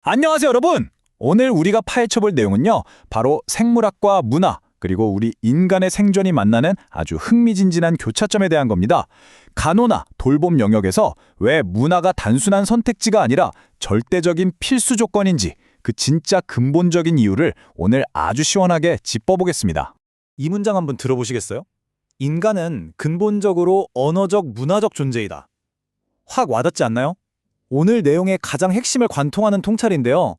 안녕하세요, 여러분! 오늘 우리가 파헤쳐볼 내용은요, 바로 생물학과 문화, 그리고 우리 인간의 생존이 만나는 아주 흥미진진한 교차점에 대한 겁니다. 간호나 돌봄 영역에서 왜 문화가 단순한 선택지가 아니라 절대적인 필수 조건인지 그 진짜 근본적인 이유를 오늘 아주 시원하게 짚어보겠습니다. 이 문장 한번 들어보시겠어요? 인간은 근본적으로 언어적 문화적 존재이다. 확 와닿지 않나요? 오늘 내용의 가장 핵심을 관통하는 통찰인데요.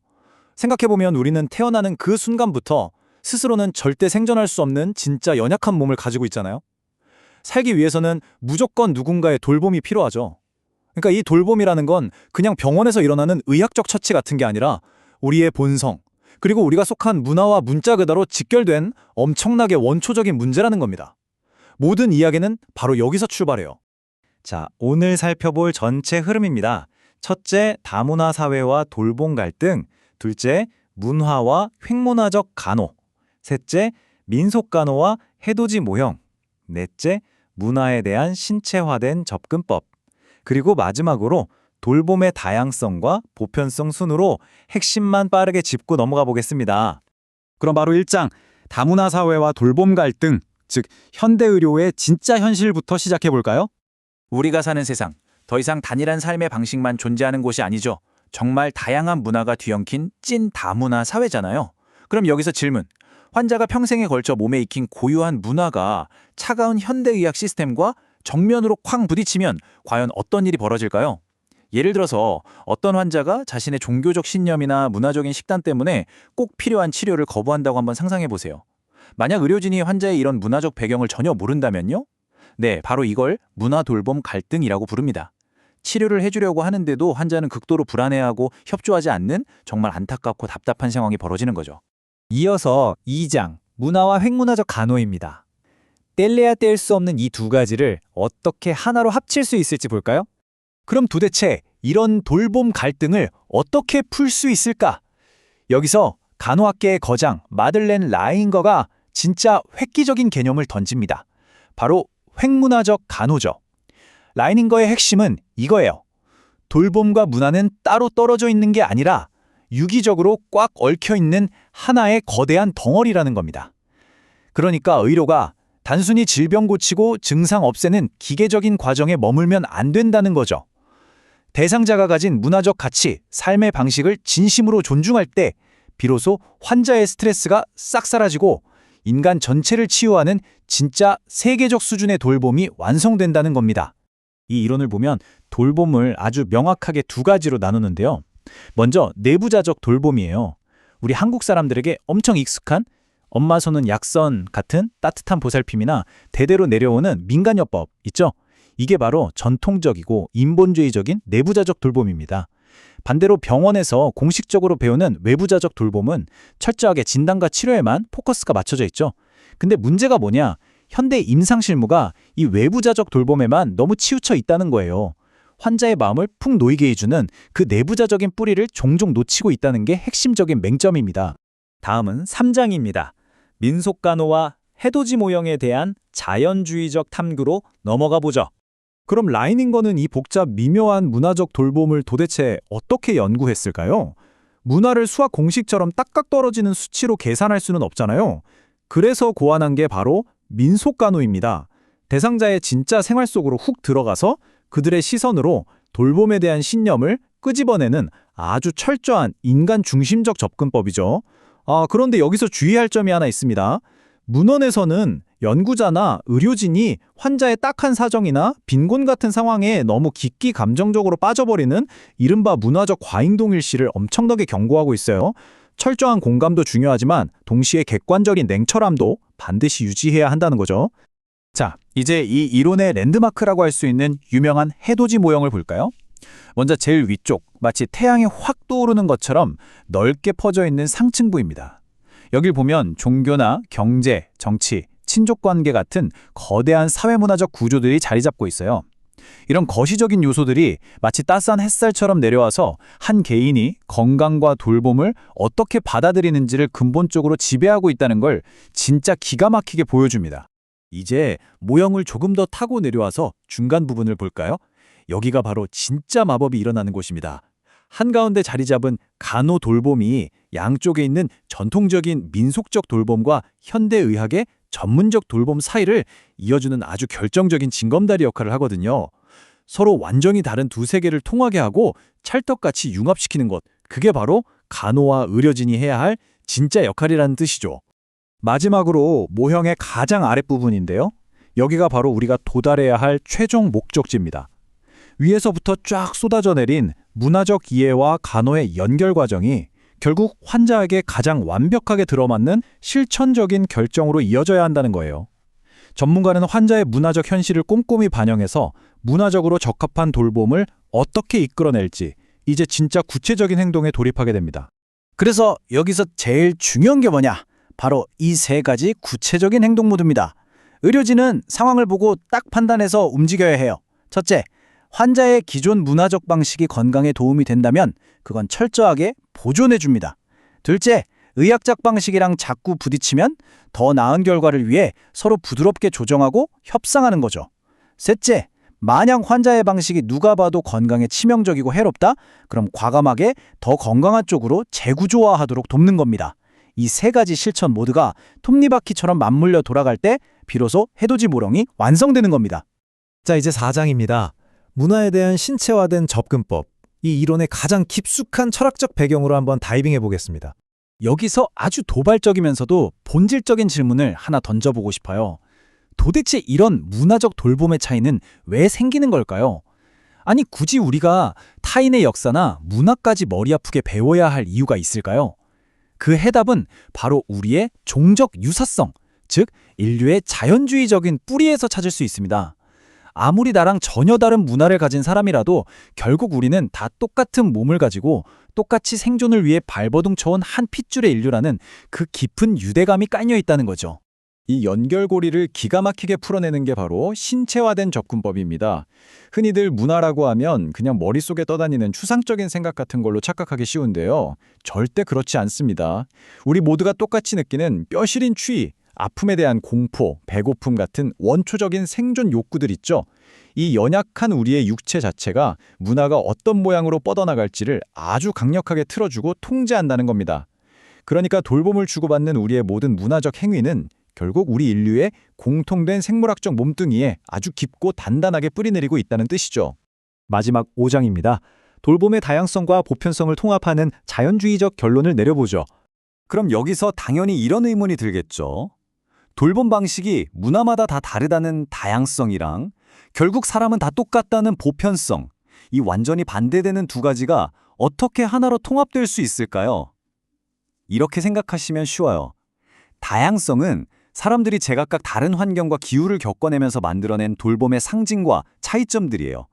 생각해보면 우리는 태어나는 그 순간부터 스스로는 절대 생존할 수 없는 진짜 연약한 몸을 가지고 있잖아요. 살기 위해서는 무조건 누군가의 돌봄이 필요하죠. 그러니까 이 돌봄이라는 건 그냥 병원에서 일어나는 의학적 처치 같은 게 아니라 우리의 본성, 그리고 우리가 속한 문화와 문자 그대로 직결된 엄청나게 원초적인 문제라는 겁니다. 모든 이야기는 바로 여기서 출발해요. 자, 오늘 살펴볼 전체 흐름입니다. 첫째, 다문화 사회와 돌봄 갈등. 둘째, 문화와 횡문화적 간호. 셋째, 민속 간호와 해돋이 모형. 넷째, 문화에 대한 신체화된 접근법. 그리고 마지막으로 돌봄의 다양성과 보편성 순으로 핵심만 빠르게 짚고 넘어가 보겠습니다. 그럼 바로 1장, 다문화 사회와 돌봄 갈등, 즉 현대의료의 진짜 현실부터 시작해볼까요? 우리가 사는 세상, 더 이상 단일한 삶의 방식만 존재하는 곳이 아니죠. 정말 다양한 문화가 뒤엉킨 찐 다문화 사회잖아요. 그럼 여기서 질문. 환자가 평생에 걸쳐 몸에 익힌 고유한 문화가 차가운 현대의학 시스템과 정면으로 쾅 부딪히면 과연 어떤 일이 벌어질까요? 예를 들어서 어떤 환자가 자신의 종교적 신념이나 문화적인 식단 때문에 꼭 필요한 치료를 거부한다고 한번 상상해 보세요. 만약 의료진이 환자의 이런 문화적 배경을 전혀 모른다면요? 네, 바로 이걸 문화 돌봄 갈등이라고 부릅니다. 치료를 해주려고 하는데도 환자는 극도로 불안해하고 협조하지 않는 정말 안타깝고 답답한 상황이 벌어지는 거죠. 이어서 2장, 문화와 횡문화적 간호입니다. 뗄래야 뗄 수 없는 이 두 가지를 어떻게 하나로 합칠 수 있을지 볼까요? 그럼 도대체 이런 돌봄 갈등을 어떻게 풀 수 있을까? 여기서 간호학계의 거장 마들렌 라인거가 진짜 획기적인 개념을 던집니다. 바로 횡문화적 간호죠. 라이닝거의 핵심은 이거예요. 돌봄과 문화는 따로 떨어져 있는 게 아니라 유기적으로 꽉 얽혀 있는 하나의 거대한 덩어리라는 겁니다. 그러니까 의료가 단순히 질병 고치고 증상 없애는 기계적인 과정에 머물면 안 된다는 거죠. 대상자가 가진 문화적 가치, 삶의 방식을 진심으로 존중할 때 비로소 환자의 스트레스가 싹 사라지고 인간 전체를 치유하는 진짜 세계적 수준의 돌봄이 완성된다는 겁니다. 이 이론을 보면 돌봄을 아주 명확하게 두 가지로 나누는데요. 먼저 내부자적 돌봄이에요. 우리 한국 사람들에게 엄청 익숙한 엄마 손은 약선 같은 따뜻한 보살핌이나 대대로 내려오는 민간요법 있죠? 이게 바로 전통적이고 인본주의적인 내부자적 돌봄입니다. 반대로 병원에서 공식적으로 배우는 외부자적 돌봄은 철저하게 진단과 치료에만 포커스가 맞춰져 있죠. 근데 문제가 뭐냐? 현대 임상실무가 이 외부자적 돌봄에만 너무 치우쳐 있다는 거예요. 환자의 마음을 푹 놓이게 해주는 그 내부자적인 뿌리를 종종 놓치고 있다는 게 핵심적인 맹점입니다. 다음은 3장입니다. 민속간호와 해돋이 모형에 대한 자연주의적 탐구로 넘어가 보죠. 그럼 라이닝거는 이 복잡 미묘한 문화적 돌봄을 도대체 어떻게 연구했을까요? 문화를 수학 공식처럼 딱딱 떨어지는 수치로 계산할 수는 없잖아요. 그래서 고안한 게 바로 민속간호입니다. 대상자의 진짜 생활 속으로 훅 들어가서 그들의 시선으로 돌봄에 대한 신념을 끄집어내는 아주 철저한 인간 중심적 접근법이죠. 그런데 여기서 주의할 점이 하나 있습니다. 문헌에서는 연구자나 의료진이 환자의 딱한 사정이나 빈곤 같은 상황에 너무 깊이 감정적으로 빠져버리는 이른바 문화적 과잉동일시를 엄청나게 경고하고 있어요. 철저한 공감도 중요하지만 동시에 객관적인 냉철함도 반드시 유지해야 한다는 거죠. 자, 이제 이 이론의 랜드마크라고 할 수 있는 유명한 해돋이 모형을 볼까요? 먼저 제일 위쪽, 마치 태양이 확 떠오르는 것처럼 넓게 퍼져 있는 상층부입니다. 여길 보면 종교나 경제, 정치, 친족관계 같은 거대한 사회문화적 구조들이 자리 잡고 있어요. 이런 거시적인 요소들이 마치 따스한 햇살처럼 내려와서 한 개인이 건강과 돌봄을 어떻게 받아들이는지를 근본적으로 지배하고 있다는 걸 진짜 기가 막히게 보여줍니다. 이제 모형을 조금 더 타고 내려와서 중간 부분을 볼까요? 여기가 바로 진짜 마법이 일어나는 곳입니다. 한가운데 자리 잡은 간호 돌봄이 양쪽에 있는 전통적인 민속적 돌봄과 현대의학의 전문적 돌봄 사이를 이어주는 아주 결정적인 징검다리 역할을 하거든요. 서로 완전히 다른 두 세계를 통하게 하고 찰떡같이 융합시키는 것, 그게 바로 간호와 의료진이 해야 할 진짜 역할이라는 뜻이죠. 마지막으로 모형의 가장 아랫부분인데요. 여기가 바로 우리가 도달해야 할 최종 목적지입니다. 위에서부터 쫙 쏟아져 내린 문화적 이해와 간호의 연결 과정이 결국 환자에게 가장 완벽하게 들어맞는 실천적인 결정으로 이어져야 한다는 거예요. 전문가는 환자의 문화적 현실을 꼼꼼히 반영해서 문화적으로 적합한 돌봄을 어떻게 이끌어낼지 이제 진짜 구체적인 행동에 돌입하게 됩니다. 그래서 여기서 제일 중요한 게 뭐냐? 바로 이 세 가지 구체적인 행동 모드입니다. 의료진은 상황을 보고 딱 판단해서 움직여야 해요. 첫째, 환자의 기존 문화적 방식이 건강에 도움이 된다면 그건 철저하게 보존해 줍니다. 둘째, 의학적 방식이랑 자꾸 부딪히면 더 나은 결과를 위해 서로 부드럽게 조정하고 협상하는 거죠. 셋째, 만약 환자의 방식이 누가 봐도 건강에 치명적이고 해롭다? 그럼 과감하게 더 건강한 쪽으로 재구조화하도록 돕는 겁니다. 이 세 가지 실천 모두가 톱니바퀴처럼 맞물려 돌아갈 때 비로소 해돋이 모령이 완성되는 겁니다. 자, 이제 4장입니다. 문화에 대한 신체화된 접근법. 이 이론의 가장 깊숙한 철학적 배경으로 한번 다이빙해 보겠습니다. 여기서 아주 도발적이면서도 본질적인 질문을 하나 던져보고 싶어요. 도대체 이런 문화적 돌봄의 차이는 왜 생기는 걸까요? 아니, 굳이 우리가 타인의 역사나 문화까지 머리 아프게 배워야 할 이유가 있을까요? 그 해답은 바로 우리의 종적 유사성, 즉 인류의 자연주의적인 뿌리에서 찾을 수 있습니다. 아무리 나랑 전혀 다른 문화를 가진 사람이라도 결국 우리는 다 똑같은 몸을 가지고 똑같이 생존을 위해 발버둥 쳐온 한 핏줄의 인류라는 그 깊은 유대감이 깔려 있다는 거죠. 이 연결고리를 기가 막히게 풀어내는 게 바로 신체화된 접근법입니다. 흔히들 문화라고 하면 그냥 머릿속에 떠다니는 추상적인 생각 같은 걸로 착각하기 쉬운데요. 절대 그렇지 않습니다. 우리 모두가 똑같이 느끼는 뼈시린 추위, 아픔에 대한 공포, 배고픔 같은 원초적인 생존 욕구들 있죠. 이 연약한 우리의 육체 자체가 문화가 어떤 모양으로 뻗어나갈지를 아주 강력하게 틀어주고 통제한다는 겁니다. 그러니까 돌봄을 주고받는 우리의 모든 문화적 행위는 결국 우리 인류의 공통된 생물학적 몸뚱이에 아주 깊고 단단하게 뿌리내리고 있다는 뜻이죠. 마지막 5장입니다. 돌봄의 다양성과 보편성을 통합하는 자연주의적 결론을 내려보죠. 그럼 여기서 당연히 이런 의문이 들겠죠. 돌봄 방식이 문화마다 다 다르다는 다양성이랑 결국 사람은 다 똑같다는 보편성, 이 완전히 반대되는 두 가지가 어떻게 하나로 통합될 수 있을까요? 이렇게 생각하시면 쉬워요. 다양성은 사람들이 제각각 다른 환경과 기후를 겪어내면서 만들어낸 돌봄의 상징과 차이점들이에요.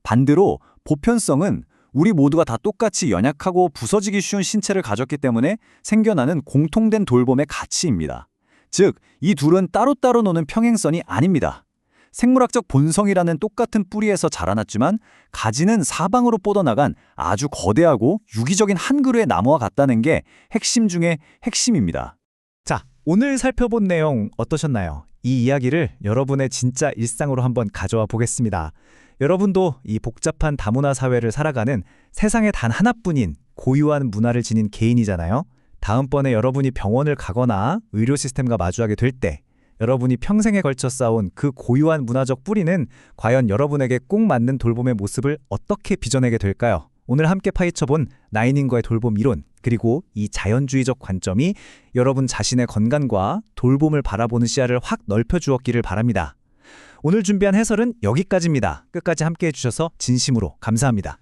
반대로 보편성은 우리 모두가 다 똑같이 연약하고 부서지기 쉬운 신체를 가졌기 때문에 생겨나는 공통된 돌봄의 가치입니다. 즉, 이 둘은 따로따로 노는 평행선이 아닙니다. 생물학적 본성이라는 똑같은 뿌리에서 자라났지만 가지는 사방으로 뻗어나간 아주 거대하고 유기적인 한 그루의 나무와 같다는 게 핵심 중의 핵심입니다. 자, 오늘 살펴본 내용 어떠셨나요? 이 이야기를 여러분의 진짜 일상으로 한번 가져와 보겠습니다. 여러분도 이 복잡한 다문화 사회를 살아가는 세상에 단 하나뿐인 고유한 문화를 지닌 개인이잖아요. 다음번에 여러분이 병원을 가거나 의료 시스템과 마주하게 될 때 여러분이 평생에 걸쳐 쌓아온 그 고유한 문화적 뿌리는 과연 여러분에게 꼭 맞는 돌봄의 모습을 어떻게 빚어내게 될까요? 오늘 함께 파헤쳐본 나인인과의 돌봄 이론, 그리고 이 자연주의적 관점이 여러분 자신의 건강과 돌봄을 바라보는 시야를 확 넓혀주었기를 바랍니다. 오늘 준비한 해설은 여기까지입니다. 끝까지 함께 해주셔서 진심으로 감사합니다.